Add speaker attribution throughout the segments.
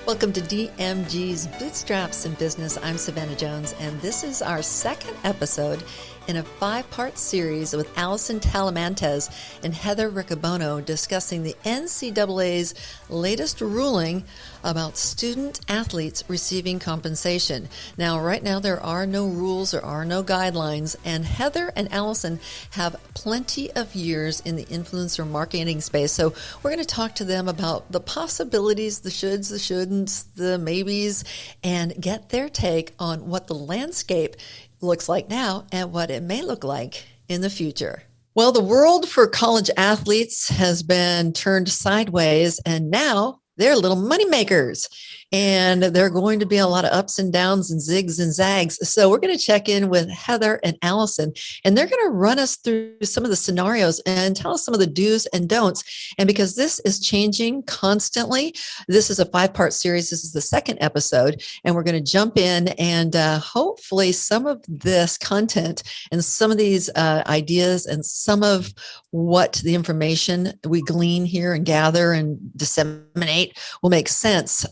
Speaker 1: Welcome to DMG's Bootstraps in Business. I'm Savannah Jones, and this is our second episode in a 5-part series with Allison Talamantez and Heather Riccobono discussing the NCAA's latest ruling about student athletes receiving compensation. Now, right now, there are no rules, there are no guidelines, and Heather and Allison have plenty of years in the influencer marketing space. So we're going to talk to them about the possibilities, the shoulds, the shouldn'ts, the maybes, and get their take on what the landscape looks like now and what it may look like in the future. Well, the world for college athletes has been turned sideways, and now they're little money makers, and there are going to be a lot of ups and downs and zigs and zags. So we're going to check in with Heather and Allison, and they're going to run us through some of the scenarios and tell us some of the do's and don'ts. And because this is changing constantly, this is a 5-part series. This is the second episode, and we're going to jump in, and hopefully some of this content and some of these ideas and some of what the information we glean here and gather and disseminate will make sense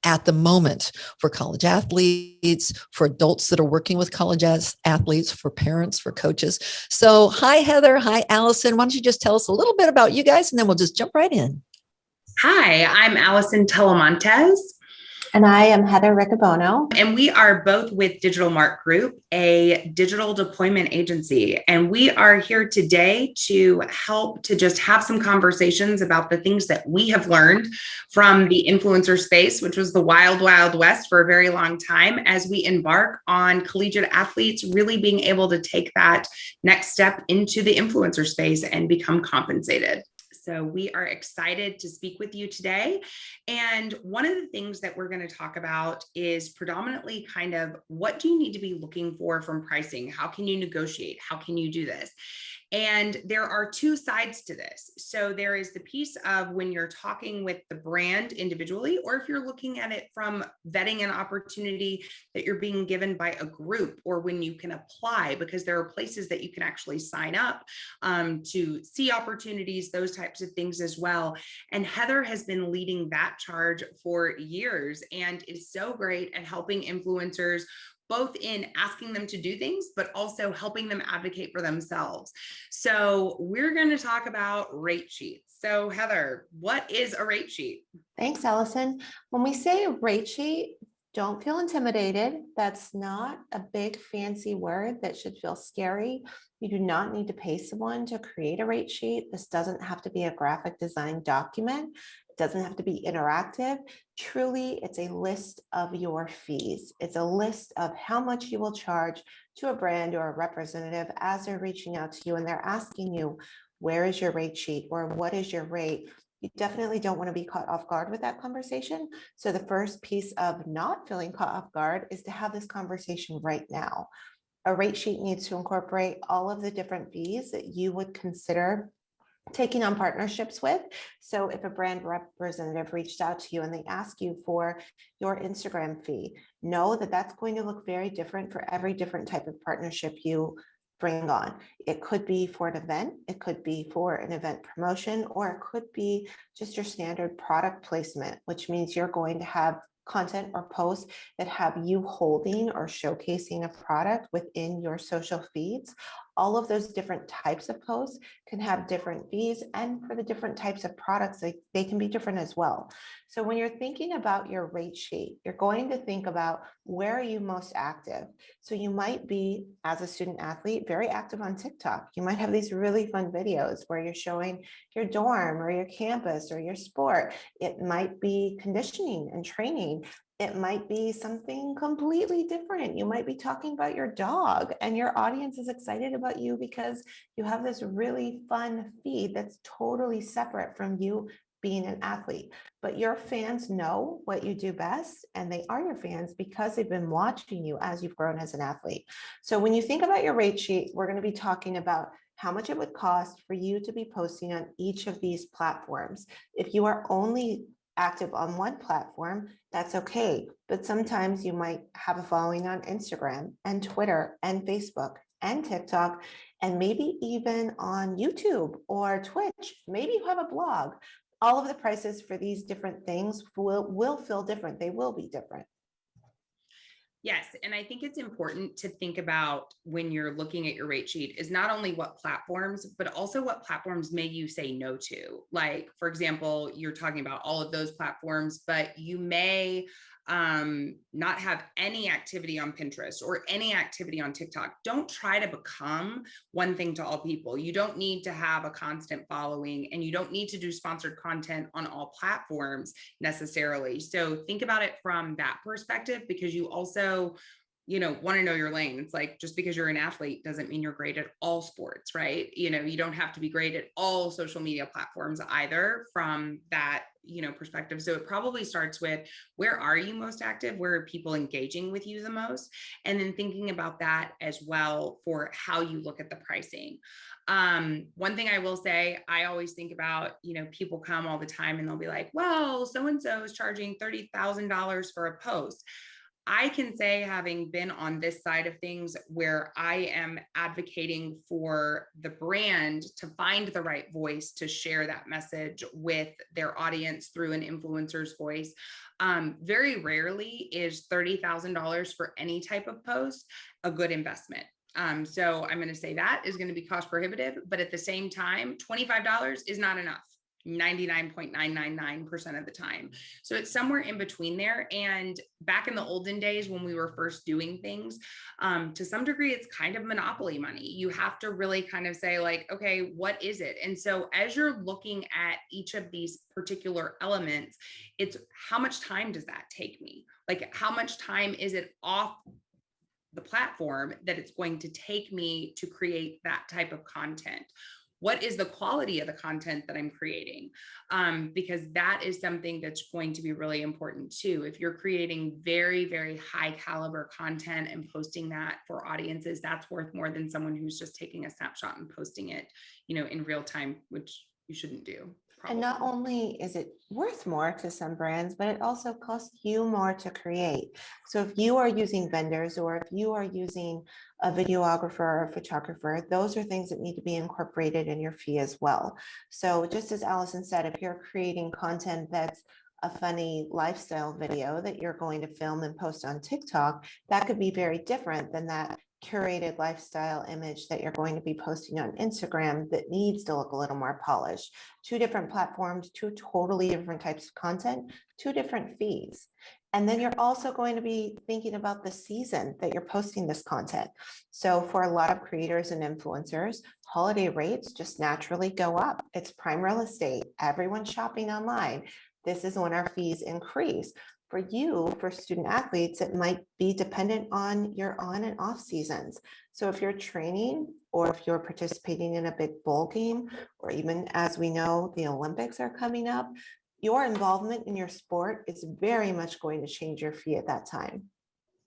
Speaker 1: at the moment for college athletes, for adults that are working with college athletes, for parents, for coaches. So hi, Heather. Hi, Allison. Why don't you just tell us a little bit about you guys, and then we'll just jump right in.
Speaker 2: Hi, I'm Allison Talamantez.
Speaker 3: And I am Heather Riccobono.
Speaker 2: And we are both with Digital Mark Group, a digital deployment agency. And we are here today to help to just have some conversations about the things that we have learned from the influencer space, which was the wild, wild west for a very long time, as we embark on collegiate athletes really being able to take that next step into the influencer space and become compensated. So we are excited to speak with you today. And one of the things that we're going to talk about is predominantly kind of what do you need to be looking for from pricing? How can you negotiate? How can you do this? And there are two sides to this. So there is the piece of when you're talking with the brand individually, or if you're looking at it from vetting an opportunity that you're being given by a group, or when you can apply, because there are places that you can actually sign up to see opportunities, those types of things as well. And Heather has been leading that charge for years and is so great at helping influencers, both in asking them to do things, but also helping them advocate for themselves. So we're going to talk about rate sheets. So Heather, what is a rate sheet?
Speaker 3: Thanks, Allison. When we say rate sheet, don't feel intimidated. That's not a big fancy word that should feel scary. You do not need to pay someone to create a rate sheet. This doesn't have to be a graphic design document. It doesn't have to be interactive. Truly, it's a list of your fees. It's a list of how much you will charge to a brand or a representative as they're reaching out to you and they're asking you, where is your rate sheet, or what is your rate? You definitely don't want to be caught off guard with that conversation. So the first piece of not feeling caught off guard is to have this conversation right now. A rate sheet needs to incorporate all of the different fees that you would consider taking on partnerships with. So if a brand representative reached out to you and they ask you for your Instagram fee, know that that's going to look very different for every different type of partnership you bring on. It could be for an event, it could be for an event promotion, or it could be just your standard product placement, which means you're going to have content or posts that have you holding or showcasing a product within your social feeds. All of those different types of posts can have different fees, and for the different types of products, they can be different as well. So when you're thinking about your rate sheet, you're going to think about where are you most active. So you might be, as a student athlete, very active on TikTok. You might have these really fun videos where you're showing your dorm or your campus or your sport. It might be conditioning and training. It might be something completely different. You might be talking about your dog and your audience is excited about you because you have this really fun feed that's totally separate from you being an athlete. But your fans know what you do best, and they are your fans because they've been watching you as you've grown as an athlete. So when you think about your rate sheet, we're going to be talking about how much it would cost for you to be posting on each of these platforms. If you are only active on one platform, that's okay. But sometimes you might have a following on Instagram and Twitter and Facebook and TikTok, and maybe even on YouTube or Twitch. Maybe you have a blog. all of the prices for these different things will feel different. They will be different.
Speaker 2: Yes. And I think it's important to think about when you're looking at your rate sheet is not only what platforms, but also what platforms may you say no to. Like, for example, you're talking about all of those platforms, but you may not have any activity on Pinterest or any activity on TikTok. Don't try to become one thing to all people. You don't need to have a constant following, and you don't need to do sponsored content on all platforms necessarily. So think about it from that perspective, because you also want to know your lane. It's like, just because you're an athlete doesn't mean you're great at all sports, right? You don't have to be great at all social media platforms either from that, perspective. So it probably starts with, where are you most active? Where are people engaging with you the most? And then thinking about that as well for how you look at the pricing. One thing I will say, I always think about, people come all the time and they'll be like, well, so-and-so is charging $30,000 for a post. I can say, having been on this side of things where I am advocating for the brand to find the right voice to share that message with their audience through an influencer's voice, very rarely is $30,000 for any type of post a good investment. So I'm going to say that is going to be cost prohibitive, but at the same time, $25 is not enough. 99.999% of the time. So it's somewhere in between there. And back in the olden days when we were first doing things, to some degree, it's kind of monopoly money. You have to really kind of say like, okay, what is it? And so as you're looking at each of these particular elements, it's how much time does that take me? Like, how much time is it off the platform that it's going to take me to create that type of content? What is the quality of the content that I'm creating? Because that is something that's going to be really important too. If you're creating very, very high caliber content and posting that for audiences, that's worth more than someone who's just taking a snapshot and posting it, in real time, which you shouldn't do.
Speaker 3: And not only is it worth more to some brands, but it also costs you more to create. So if you are using vendors, or if you are using a videographer or a photographer, those are things that need to be incorporated in your fee as well. So just as Allison said, if you're creating content that's a funny lifestyle video that you're going to film and post on TikTok, that could be very different than that curated lifestyle image that you're going to be posting on Instagram that needs to look a little more polished. Two different platforms, two totally different types of content, two different fees. And then you're also going to be thinking about the season that you're posting this content. So for a lot of creators and influencers, holiday rates just naturally go up. It's prime real estate. Everyone's shopping online. This is when our fees increase. For you, for student athletes, it might be dependent on your on and off seasons. So if you're training, or if you're participating in a big bowl game, or even, as we know, the Olympics are coming up, your involvement in your sport is very much going to change your fee at that time.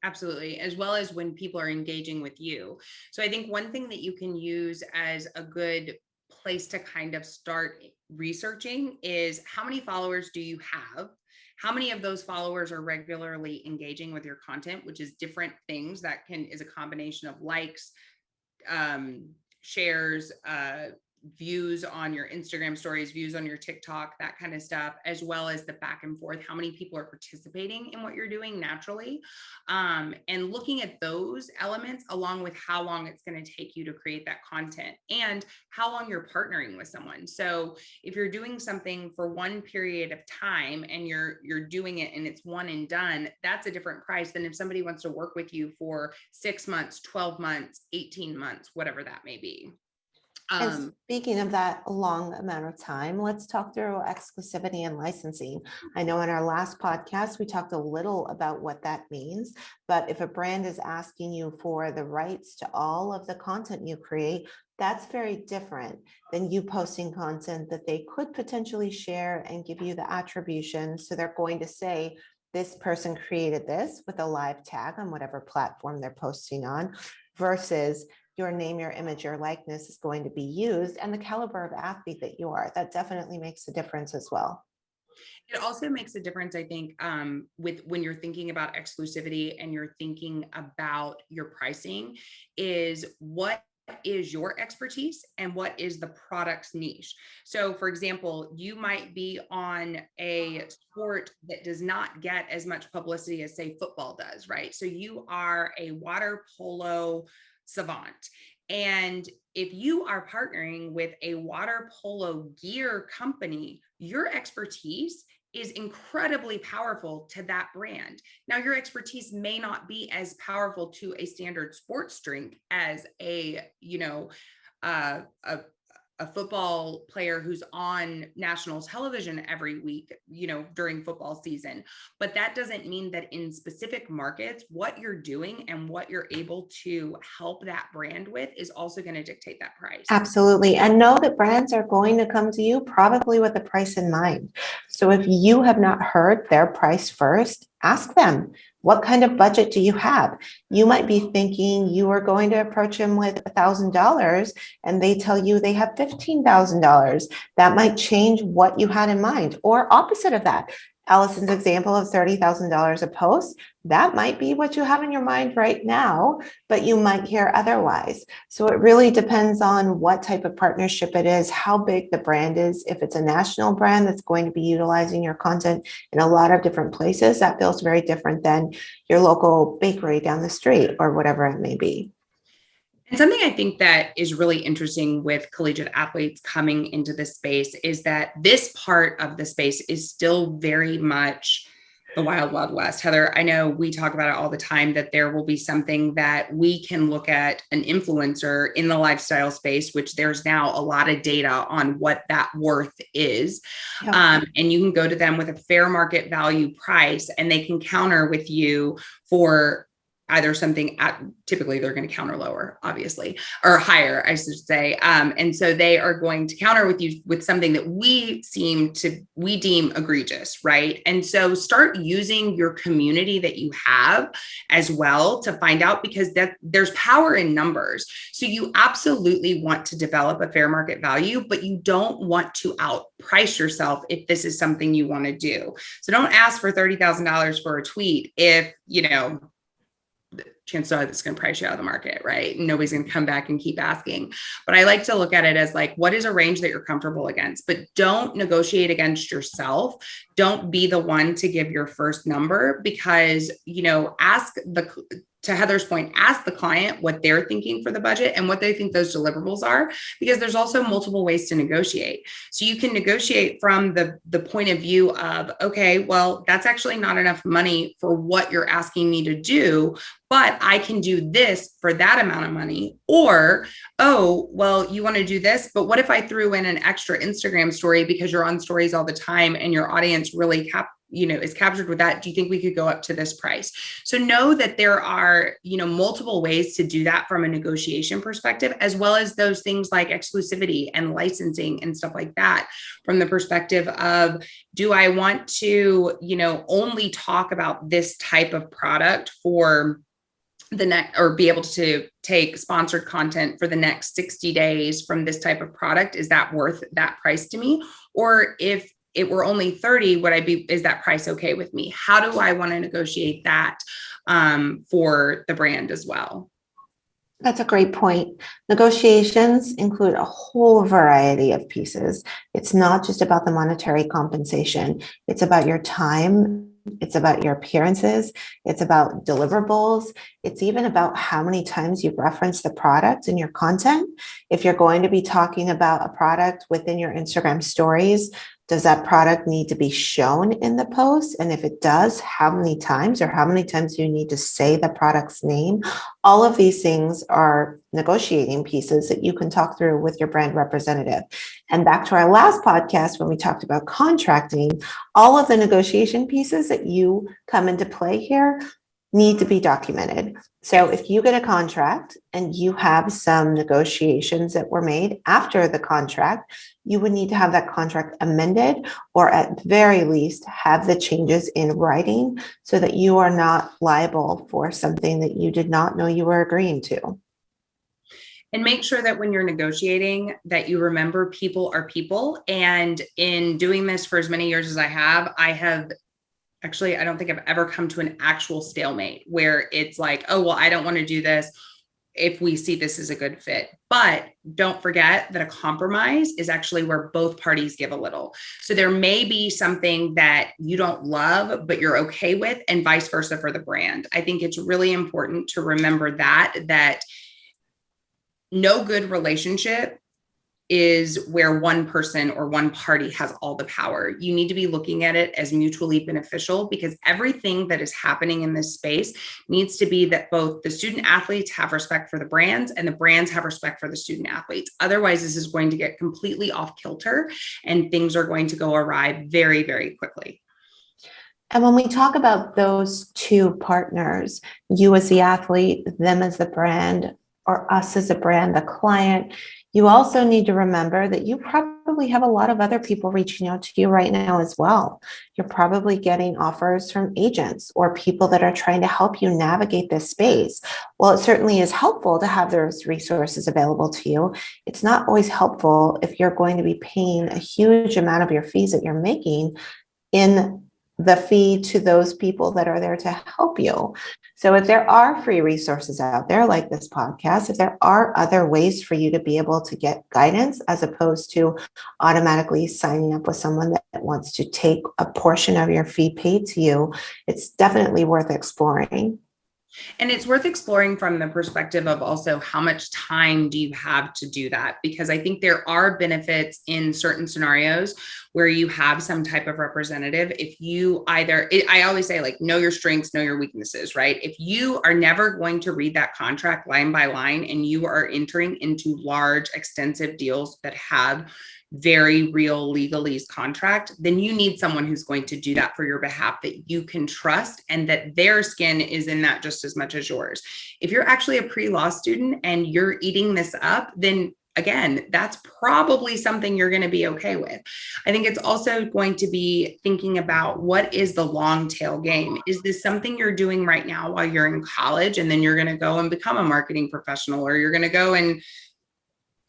Speaker 2: Absolutely. As well as when people are engaging with you. So I think one thing that you can use as a good place to kind of start researching is, how many followers do you have? How many of those followers are regularly engaging with your content, which is different things that is a combination of likes, shares, views on your Instagram stories, views on your TikTok, that kind of stuff, as well as the back and forth, how many people are participating in what you're doing naturally. And looking at those elements along with how long it's going to take you to create that content and how long you're partnering with someone. So if you're doing something for one period of time and you're doing it and it's one and done, that's a different price than if somebody wants to work with you for 6 months, 12 months, 18 months, whatever that may be.
Speaker 3: And speaking of that long amount of time, let's talk through exclusivity and licensing. I know in our last podcast, we talked a little about what that means, but if a brand is asking you for the rights to all of the content you create, that's very different than you posting content that they could potentially share and give you the attribution. So they're going to say, this person created this with a live tag on whatever platform they're posting on, versus your name, your image, your likeness is going to be used, and the caliber of athlete that you are. That definitely makes a difference as well.
Speaker 2: It also makes a difference, I think, with when you're thinking about exclusivity and you're thinking about your pricing, is what is your expertise and what is the product's niche. So for example, you might be on a sport that does not get as much publicity as say football does, right? So you are a water polo savant. And if you are partnering with a water polo gear company, your expertise is incredibly powerful to that brand. Now, your expertise may not be as powerful to a standard sports drink as uh, a a football player who's on national television every week, during football season. But that doesn't mean that in specific markets, what you're doing and what you're able to help that brand with is also going to dictate that price.
Speaker 3: Absolutely. And know that brands are going to come to you probably with the price in mind. So if you have not heard their price first, ask them, what kind of budget do you have? You might be thinking you are going to approach them with $1,000 and they tell you they have $15,000. That might change what you had in mind, or opposite of that. Allison's example of $30,000 a post, that might be what you have in your mind right now, but you might hear otherwise. So it really depends on what type of partnership it is, how big the brand is. If it's a national brand that's going to be utilizing your content in a lot of different places, that feels very different than your local bakery down the street or whatever it may be.
Speaker 2: And something I think that is really interesting with collegiate athletes coming into this space is that this part of the space is still very much the wild, wild west. Heather, I know we talk about it all the time, that there will be something that we can look at an influencer in the lifestyle space, which there's now a lot of data on what that worth is.
Speaker 3: Yeah.
Speaker 2: And you can go to them with a fair market value price and they can counter with you for either something typically they're going to counter lower, obviously, or higher, I should say. And so they are going to counter with you with something that we deem egregious, right? And so start using your community that you have as well to find out, because there's power in numbers. So you absolutely want to develop a fair market value, but you don't want to outprice yourself if this is something you want to do. So don't ask for $30,000 for a tweet if, chances are that's going to price you out of the market, right? Nobody's going to come back and keep asking. But I like to look at it as like, what is a range that you're comfortable against? But don't negotiate against yourself. Don't be the one to give your first number, because, to Heather's point, ask the client what they're thinking for the budget and what they think those deliverables are, because there's also multiple ways to negotiate. So you can negotiate from the point of view of, okay, well, that's actually not enough money for what you're asking me to do, but I can do this for that amount of money. Or, oh, well, you want to do this, but what if I threw in an extra Instagram story because you're on stories all the time and your audience really is captured with that? Do you think we could go up to this price? So know that there are, multiple ways to do that from a negotiation perspective, as well as those things like exclusivity and licensing and stuff like that, from the perspective of, do I want to, only talk about this type of product for the next, or be able to take sponsored content for the next 60 days from this type of product? Is that worth that price to me? Or if it were only 30, is that price okay with me? How do I want to negotiate that for the brand as well?
Speaker 3: That's a great point. Negotiations include a whole variety of pieces. It's not just about the monetary compensation. It's about your time. It's about your appearances. It's about deliverables. It's even about how many times you reference the product in your content. If you're going to be talking about a product within your Instagram stories, does that product need to be shown in the post? And if it does, how many times, or how many times do you need to say the product's name? All of these things are negotiating pieces that you can talk through with your brand representative. And back to our last podcast, when we talked about contracting, all of the negotiation pieces that you come into play here need to be documented. So if you get a contract and you have some negotiations that were made after the contract, you would need to have that contract amended, or at very least have the changes in writing, so that you are not liable for something that you did not know you were agreeing to.
Speaker 2: And make sure that when you're negotiating, that you remember people are people. And in doing this for as many years as I have actually, I don't think I've ever come to an actual stalemate where it's like, oh, well, I don't want to do this. if we see this as a good fit. But don't forget that a compromise is actually where both parties give a little. So there may be something that you don't love, but you're okay with, and vice versa for the brand. I think it's really important to remember that no good relationship is where one person or one party has all the power. You need to be looking at it as mutually beneficial, because everything that is happening in this space needs to be that both the student athletes have respect for the brands and the brands have respect for the student athletes. Otherwise, this is going to get completely off kilter and things are going to go awry very, very quickly.
Speaker 3: And when we talk about those two partners, you as the athlete, them as the brand, or us as a brand, the client, you also need to remember that you probably have a lot of other people reaching out to you right now as well. You're probably getting offers from agents or people that are trying to help you navigate this space. While it certainly is helpful to have those resources available to you, it's not always helpful if you're going to be paying a huge amount of your fees that you're making in the fee to those people that are there to help you. So if there are free resources out there like this podcast, if there are other ways for you to be able to get guidance as opposed to automatically signing up with someone that wants to take a portion of your fee paid to you, it's definitely worth exploring.
Speaker 2: And it's worth exploring from the perspective of also how much time do you have to do that? Because I think there are benefits in certain scenarios where you have some type of representative. If you I always say, like, know your strengths, know your weaknesses, right? If you are never going to read that contract line by line and you are entering into large, extensive deals that have very real legalese contract, then you need someone who's going to do that for your behalf, that you can trust and that their skin is in that just as much as yours. If you're actually a pre-law student and you're eating this up, then again, that's probably something you're going to be okay with. I think it's also going to be thinking about what is the long tail game. Is this something you're doing right now while you're in college and then you're going to go and become a marketing professional, or you're going to go and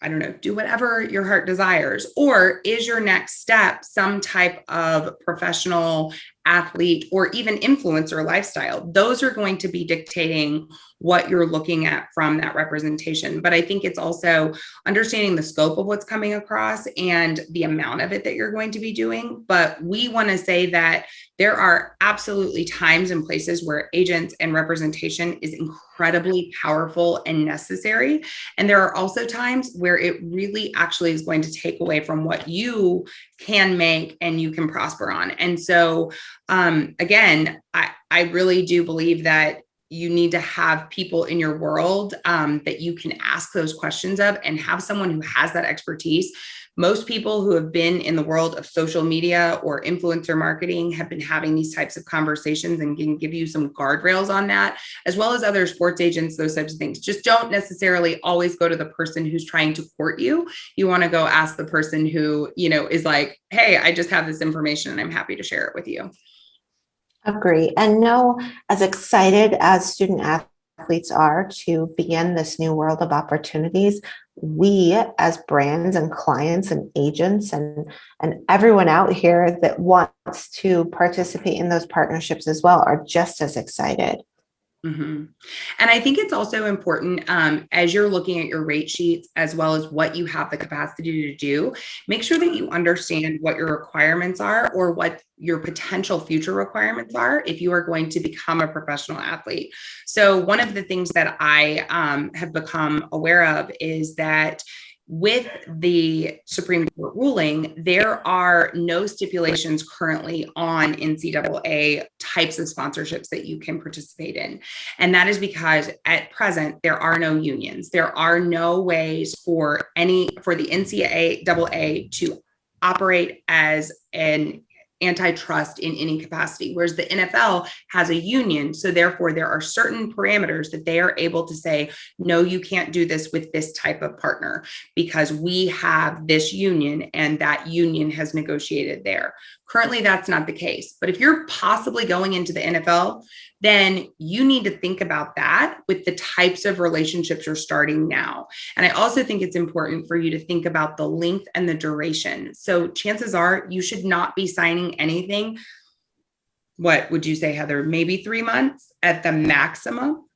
Speaker 2: I don't know, do whatever your heart desires? Or is your next step some type of professional athlete or even influencer lifestyle? Those are going to be dictating what you're looking at from that representation. But I think it's also understanding the scope of what's coming across and the amount of it that you're going to be doing. But we want to say that there are absolutely times and places where agents and representation is incredibly powerful and necessary. And there are also times where it really actually is going to take away from what you can make and you can prosper on. And so, again, I really do believe that you need to have people in your world that you can ask those questions of and have someone who has that expertise. Most people who have been in the world of social media or influencer marketing have been having these types of conversations and can give you some guardrails on that, as well as other sports agents, those types of things. Just don't necessarily always go to the person who's trying to court you. You want to go ask the person who, is like, hey, I just have this information and I'm happy to share it with you.
Speaker 3: Agree. And know, as excited as student athletes are to begin this new world of opportunities, we as brands and clients and agents and everyone out here that wants to participate in those partnerships as well are just as excited.
Speaker 2: Mm-hmm. And I think it's also important as you're looking at your rate sheets, as well as what you have the capacity to do, make sure that you understand what your requirements are or what your potential future requirements are if you are going to become a professional athlete. So one of the things that I have become aware of is that with the Supreme Court ruling, there are no stipulations currently on NCAA types of sponsorships that you can participate in. And that is because at present, there are no unions. There are no ways for the NCAA to operate as an antitrust in any capacity, whereas the NFL has a union. So therefore, there are certain parameters that they are able to say, no, you can't do this with this type of partner because we have this union and that union has negotiated there. Currently, that's not the case. But if you're possibly going into the NFL, then you need to think about that with the types of relationships you're starting now. And I also think it's important for you to think about the length and the duration. So chances are you should not be signing anything. What would you say, Heather? Maybe 3 months at the maximum?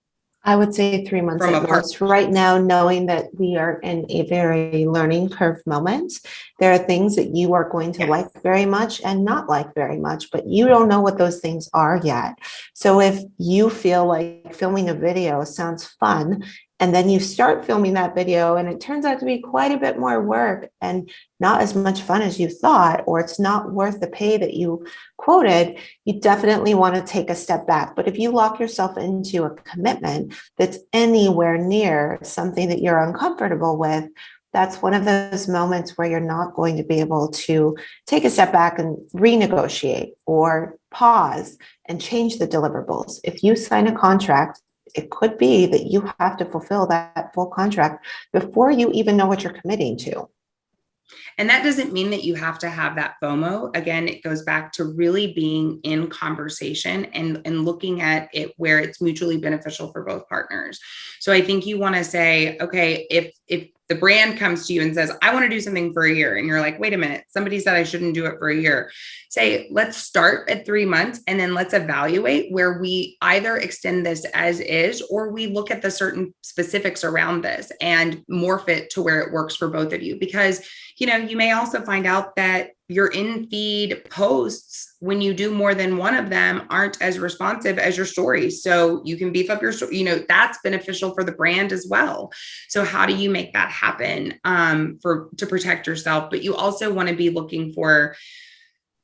Speaker 3: I would say 3 months
Speaker 2: from a
Speaker 3: at
Speaker 2: part?
Speaker 3: most. Right now, knowing that we are in a very learning curve moment, there are things that you are going to like very much and not like very much, but you don't know what those things are yet. So if you feel like filming a video sounds fun, and then you start filming that video and it turns out to be quite a bit more work and not as much fun as you thought, or it's not worth the pay that you quoted, you definitely want to take a step back. But if you lock yourself into a commitment that's anywhere near something that you're uncomfortable with, that's one of those moments where you're not going to be able to take a step back and renegotiate or pause and change the deliverables. If you sign a contract, it could be that you have to fulfill that full contract before you even know what you're committing to.
Speaker 2: And that doesn't mean that you have to have that FOMO. Again, it goes back to really being in conversation and looking at it where it's mutually beneficial for both partners. So I think you want to say, okay, if the brand comes to you and says, I want to do something for a year, and you're like, wait a minute, somebody said I shouldn't do it for a year. Say, let's start at 3 months and then let's evaluate where we either extend this as is, or we look at the certain specifics around this and morph it to where it works for both of you. Because, you may also find out that your in-feed posts, when you do more than one of them, aren't as responsive as your stories. So you can beef up your story, that's beneficial for the brand as well. So how do you make that happen to protect yourself? But you also want to be looking for,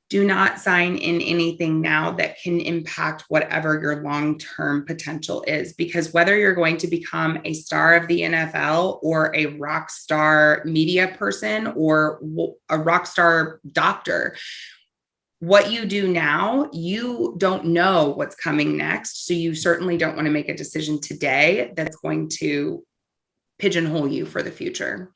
Speaker 2: do not sign in anything now that can impact whatever your long-term potential is, because whether you're going to become a star of the NFL or a rock star media person or a rock star doctor, what you do now, you don't know what's coming next. So you certainly don't want to make a decision today that's going to pigeonhole you for the future.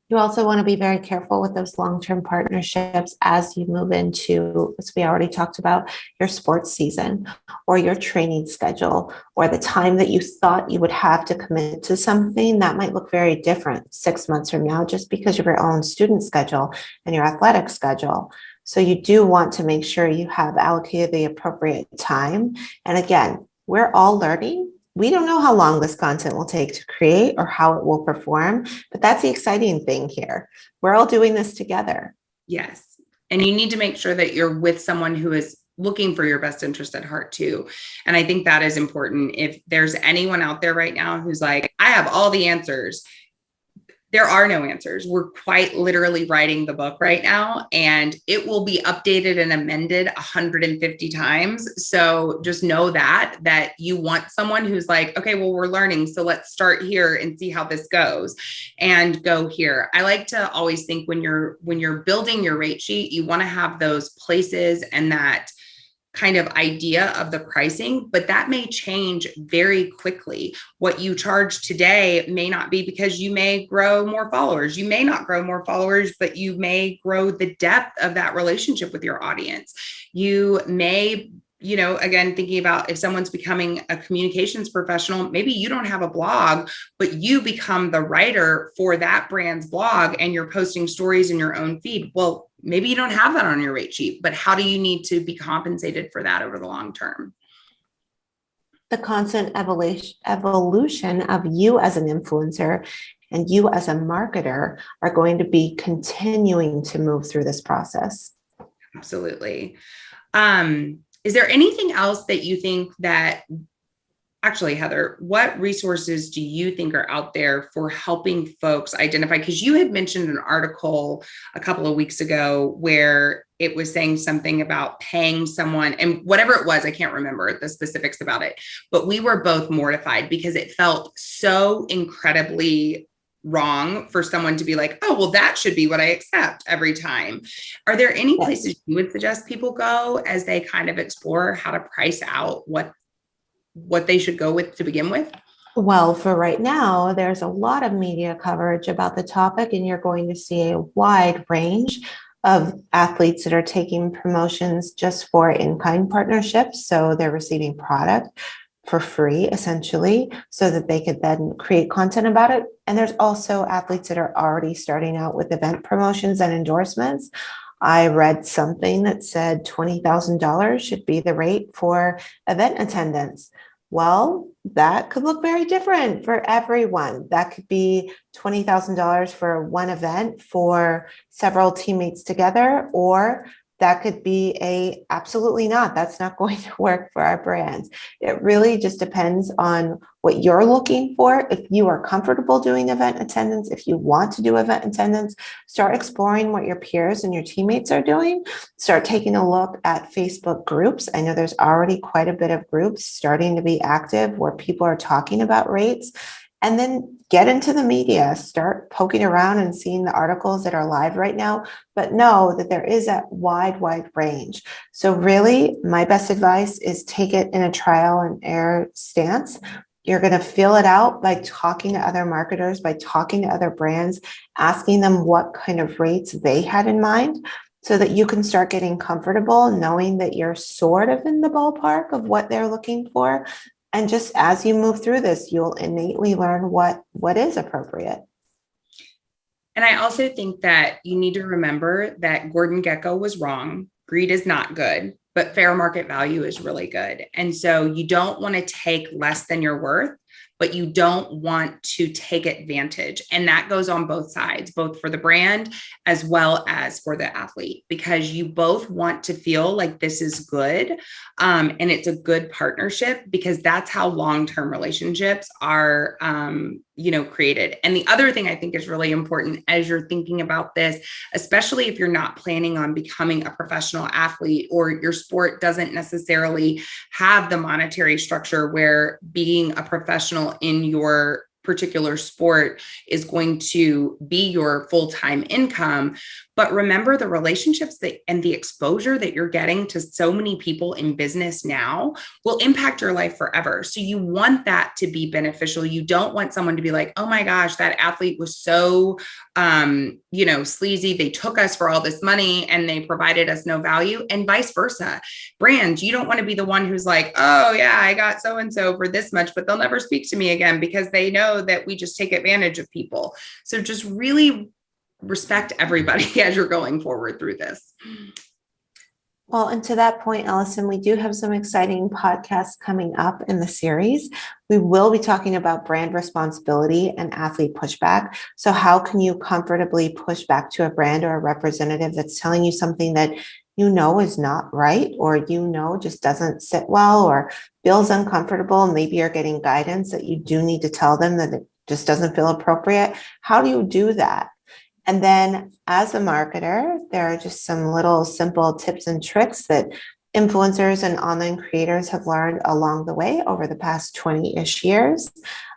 Speaker 3: You also want to be very careful with those long-term partnerships as you move into, as we already talked about, your sports season or your training schedule, or the time that you thought you would have to commit to something that might look very different 6 months from now, just because of your own student schedule and your athletic schedule. So you do want to make sure you have allocated the appropriate time. And again, we're all learning. We don't know how long this content will take to create or how it will perform, but that's the exciting thing here. We're all doing this together.
Speaker 2: Yes. And you need to make sure that you're with someone who is looking for your best interest at heart too. And I think that is important. If there's anyone out there right now who's like, I have all the answers, there are no answers. We're quite literally writing the book right now, and it will be updated and amended 150 times. So just know that you want someone who's like, okay, well, we're learning, so let's start here and see how this goes and go here. I like to always think when you're building your rate sheet, you want to have those places and that kind of idea of the pricing, but that may change very quickly. What you charge today may not be, because you may grow more followers. You may not grow more followers, but you may grow the depth of that relationship with your audience. You may, again, thinking about if someone's becoming a communications professional, maybe you don't have a blog, but you become the writer for that brand's blog and you're posting stories in your own feed. Well, maybe you don't have that on your rate sheet, but how do you need to be compensated for that over the long term?
Speaker 3: The constant evolution of you as an influencer and you as a marketer are going to be continuing to move through this process.
Speaker 2: Absolutely. Is there anything else that you think that, actually, Heather, what resources do you think are out there for helping folks identify? Because you had mentioned an article a couple of weeks ago where it was saying something about paying someone, and whatever it was, I can't remember the specifics about it, but we were both mortified because it felt so incredibly wrong for someone to be like, oh, well, that should be what I accept every time. Are there any places you would suggest people go as they kind of explore how to price out what they should go with to begin with?
Speaker 3: Well, for right now, there's a lot of media coverage about the topic, and you're going to see a wide range of athletes that are taking promotions just for in-kind partnerships. So they're receiving product for free, essentially, so that they could then create content about it. And there's also athletes that are already starting out with event promotions and endorsements. I read something that said $20,000 should be the rate for event attendance. Well, that could look very different for everyone. That could be $20,000 for one event for several teammates together, or that could be absolutely not. That's not going to work for our brands. It really just depends on what you're looking for. If you are comfortable doing event attendance, if you want to do event attendance, start exploring what your peers and your teammates are doing. Start taking a look at Facebook groups. I know there's already quite a bit of groups starting to be active where people are talking about rates. And then get into the media, start poking around and seeing the articles that are live right now, but know that there is a wide range. So really, my best advice is take it in a trial and error stance. You're going to feel it out by talking to other marketers, by talking to other brands, asking them what kind of rates they had in mind, so that you can start getting comfortable knowing that you're sort of in the ballpark of what they're looking for. And just as you move through this, you'll innately learn what is appropriate.
Speaker 2: And I also think that you need to remember that Gordon Gekko was wrong. Greed is not good, but fair market value is really good. And so you don't want to take less than your worth, but you don't want to take advantage. And that goes on both sides, both for the brand as well as for the athlete, because you both want to feel like this is good. And it's a good partnership, because that's how long-term relationships are, created. And the other thing I think is really important as you're thinking about this, especially if you're not planning on becoming a professional athlete, or your sport doesn't necessarily have the monetary structure where being a professional in your particular sport is going to be your full-time income. But remember, the relationships and the exposure that you're getting to so many people in business now will impact your life forever. So you want that to be beneficial. You don't want someone to be like, oh my gosh, that athlete was so, sleazy. They took us for all this money and they provided us no value, and vice versa. Brands, you don't want to be the one who's like, oh yeah, I got so-and-so for this much, but they'll never speak to me again, because they know that we just take advantage of people. So just really respect everybody as you're going forward through this.
Speaker 3: Well, and to that point, Allison, we do have some exciting podcasts coming up in the series. We will be talking about brand responsibility and athlete pushback. So how can you comfortably push back to a brand or a representative that's telling you something that you know is not right, or just doesn't sit well, or feels uncomfortable? Maybe you're getting guidance that you do need to tell them that it just doesn't feel appropriate. How do you do that? And then as a marketer, there are just some little simple tips and tricks that influencers and online creators have learned along the way over the past 20-ish years.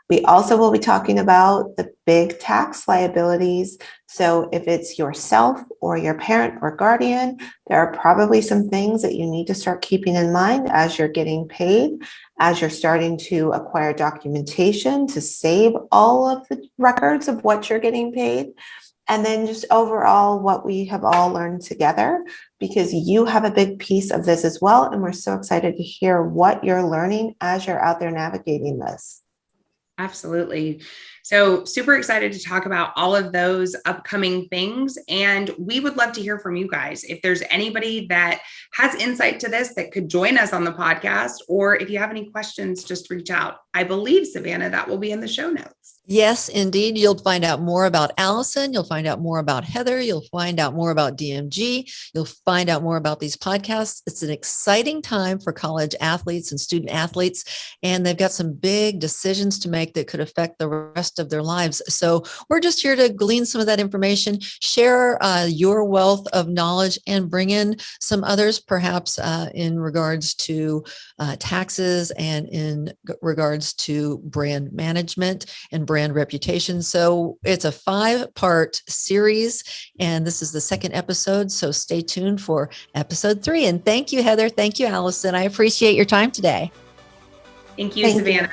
Speaker 3: We also will be talking about the big tax liabilities. So if it's yourself or your parent or guardian, there are probably some things that you need to start keeping in mind as you're getting paid, as you're starting to acquire documentation to save all of the records of what you're getting paid. And then just overall, what we have all learned together, because you have a big piece of this as well. And we're so excited to hear what you're learning as you're out there navigating this.
Speaker 2: Absolutely. So super excited to talk about all of those upcoming things. And we would love to hear from you guys. If there's anybody that has insight to this that could join us on the podcast, or if you have any questions, just reach out. I believe, Savannah, that will be in the show notes.
Speaker 1: Yes, indeed. You'll find out more about Allison. You'll find out more about Heather. You'll find out more about DMG. You'll find out more about these podcasts. It's an exciting time for college athletes and student athletes, and they've got some big decisions to make that could affect the rest of their lives. So we're just here to glean some of that information, share your wealth of knowledge, and bring in some others, perhaps in regards to taxes and in regards to brand management and brand reputation. So it's a 5-part series, and this is the second episode. So stay tuned for episode 3. And thank you, Heather. Thank you, Allison. I appreciate your time today.
Speaker 2: Thank you, Savannah.